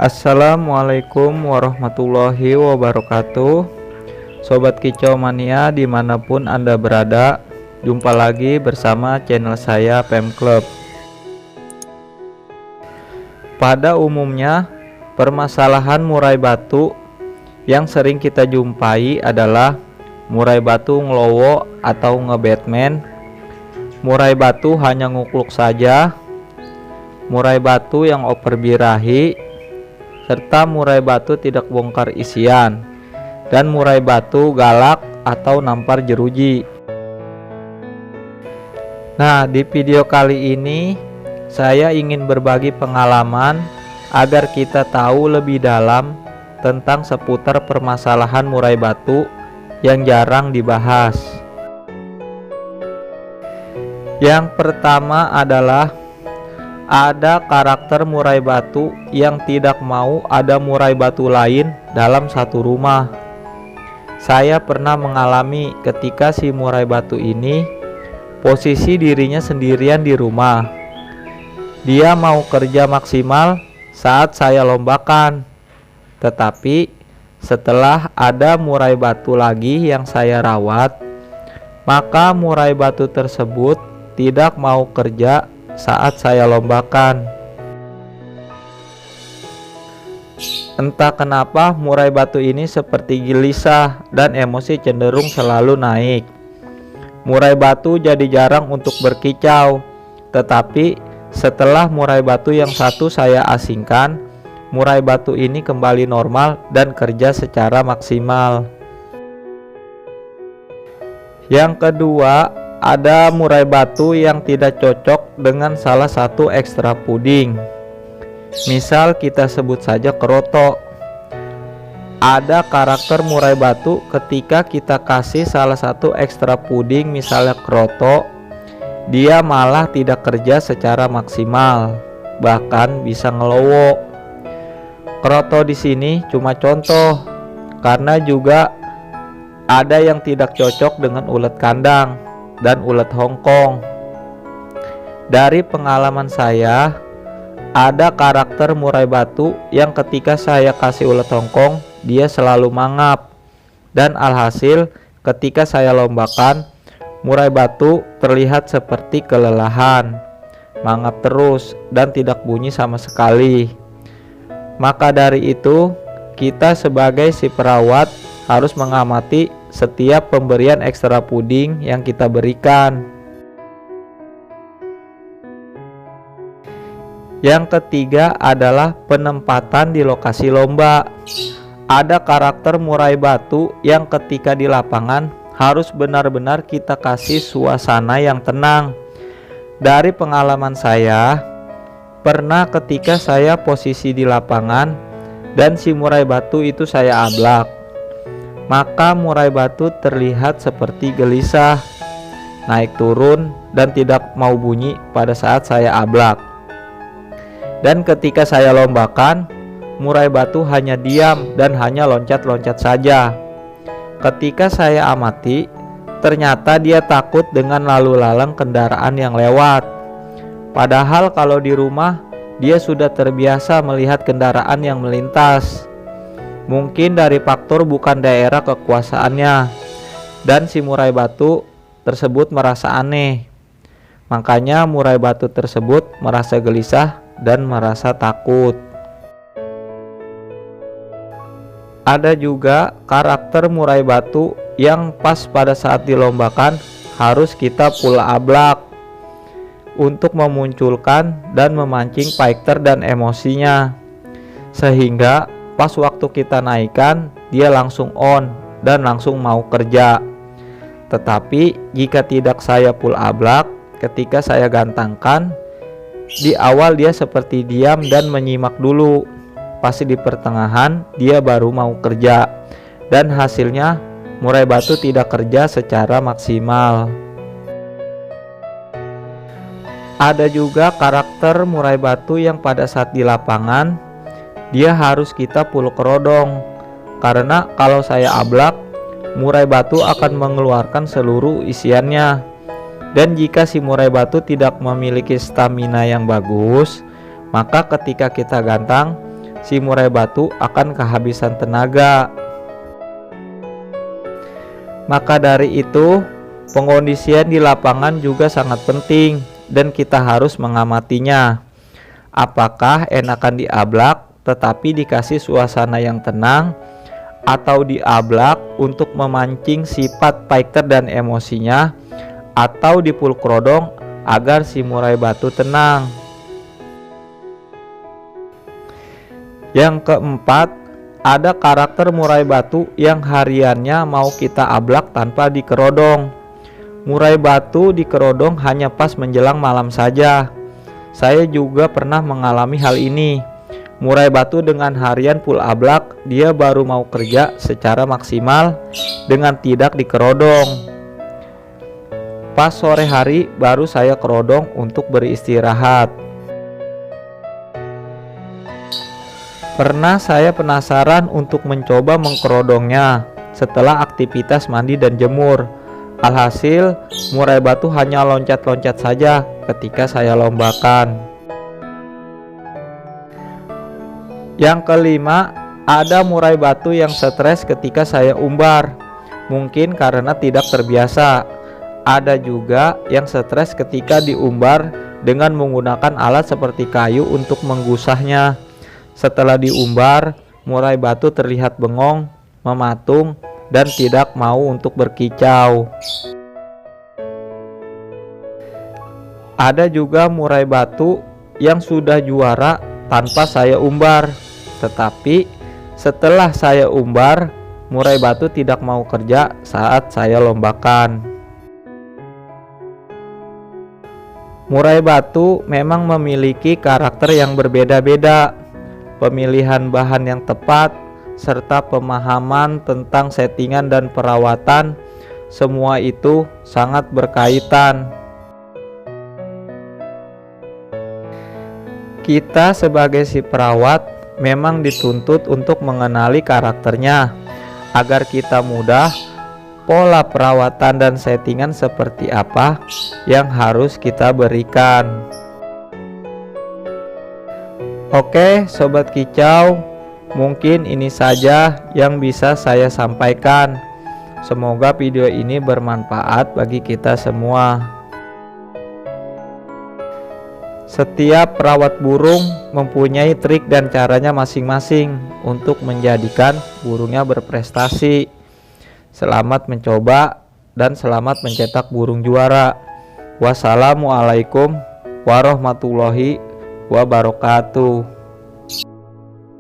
Assalamualaikum warahmatullahi wabarakatuh. Sobat Kicau Mania dimanapun Anda berada, jumpa lagi bersama channel saya Pem Club. Pada umumnya permasalahan murai batu yang sering kita jumpai adalah murai batu ngelowo atau ngebatman, murai batu hanya ngukluk saja, murai batu yang oper birahi, serta murai batu tidak bongkar isian, dan murai batu galak atau nampar jeruji. Nah, di video kali ini saya ingin berbagi pengalaman agar kita tahu lebih dalam tentang seputar permasalahan murai batu yang jarang dibahas. Yang pertama adalah ada karakter murai batu yang tidak mau ada murai batu lain dalam satu rumah. Saya pernah mengalami ketika si murai batu ini posisi dirinya sendirian di rumah. Dia mau kerja maksimal saat saya lombakan, tetapi setelah ada murai batu lagi yang saya rawat, maka murai batu tersebut tidak mau kerja saat saya lombakan. Entah kenapa murai batu ini seperti gelisah dan emosi cenderung selalu naik. Murai batu jadi jarang untuk berkicau, tetapi setelah murai batu yang satu saya asingkan, murai batu ini kembali normal dan kerja secara maksimal. Yang kedua, ada murai batu yang tidak cocok dengan salah satu ekstra puding. Misal kita sebut saja keroto. Ada karakter murai batu ketika kita kasih salah satu ekstra puding, misalnya keroto, dia malah tidak kerja secara maksimal, bahkan bisa ngelowo. Keroto di sini cuma contoh, karena juga ada yang tidak cocok dengan ulet kandang dan ulet Hongkong. Dari pengalaman saya, ada karakter murai batu yang ketika saya kasih ulet Hongkong, dia selalu mangap, dan alhasil ketika saya lombakan, murai batu terlihat seperti kelelahan, mangap terus dan tidak bunyi sama sekali. Maka dari itu, kita sebagai si perawat harus mengamati setiap pemberian ekstra puding yang kita berikan. Yang ketiga adalah penempatan di lokasi lomba. Ada karakter murai batu yang ketika di lapangan harus benar-benar kita kasih suasana yang tenang. Dari pengalaman saya, pernah ketika saya posisi di lapangan dan si murai batu itu saya ablak, maka murai batu terlihat seperti gelisah, naik turun dan tidak mau bunyi pada saat saya ablak. Dan ketika saya lombakan, murai batu hanya diam dan hanya loncat-loncat saja. Ketika saya amati, ternyata dia takut dengan lalu lalang kendaraan yang lewat. Padahal kalau di rumah, dia sudah terbiasa melihat kendaraan yang melintas. Mungkin dari faktor bukan daerah kekuasaannya, dan si murai batu tersebut merasa aneh. Makanya murai batu tersebut merasa gelisah dan merasa takut. Ada juga karakter murai batu yang pas pada saat dilombakan harus kita pula ablak untuk memunculkan dan memancing fighter dan emosinya, sehingga pas waktu kita naikkan dia langsung on dan langsung mau kerja. Tetapi jika tidak saya pull ablak, ketika saya gantangkan, di awal dia seperti diam dan menyimak dulu. Pasti di pertengahan dia baru mau kerja, dan hasilnya murai batu tidak kerja secara maksimal. Ada juga karakter murai batu yang pada saat di lapangan dia harus kita pull kerodong, karena kalau saya ablak, murai batu akan mengeluarkan seluruh isiannya. Dan jika si murai batu tidak memiliki stamina yang bagus, maka ketika kita gantang, si murai batu akan kehabisan tenaga. Maka dari itu, pengondisian di lapangan juga sangat penting dan kita harus mengamatinya. Apakah enakan diablak tetapi dikasih suasana yang tenang, atau diablak untuk memancing sifat fighter dan emosinya, atau dipulkrodong agar si murai batu tenang. Yang keempat, ada karakter murai batu yang hariannya mau kita ablak tanpa dikerodong. Murai batu dikerodong hanya pas menjelang malam saja. Saya juga pernah mengalami hal ini. Murai batu dengan harian full ablak, dia baru mau kerja secara maksimal dengan tidak dikerodong. Pas sore hari baru saya kerodong untuk beristirahat. Pernah saya penasaran untuk mencoba mengkerodongnya setelah aktivitas mandi dan jemur. Alhasil, murai batu hanya loncat-loncat saja ketika saya lombakan. Yang kelima, ada murai batu yang stres ketika saya umbar, mungkin karena tidak terbiasa. Ada juga yang stres ketika diumbar dengan menggunakan alat seperti kayu untuk menggusahnya. Setelah diumbar, murai batu terlihat bengong, mematung, dan tidak mau untuk berkicau. Ada juga murai batu yang sudah juara tanpa saya umbar. Tetapi setelah saya umbar, murai batu tidak mau kerja saat saya lombakan. Murai batu memang memiliki karakter yang berbeda-beda. Pemilihan bahan yang tepat serta pemahaman tentang settingan dan perawatan, semua itu sangat berkaitan. Kita sebagai si perawat memang dituntut untuk mengenali karakternya agar kita mudah pola perawatan dan settingan seperti apa yang harus kita berikan. Oke Sobat Kicau, mungkin ini saja yang bisa saya sampaikan. Semoga video ini bermanfaat bagi kita semua. Setiap perawat burung mempunyai trik dan caranya masing-masing untuk menjadikan burungnya berprestasi. Selamat mencoba dan selamat mencetak burung juara. Wassalamualaikum warahmatullahi wabarakatuh.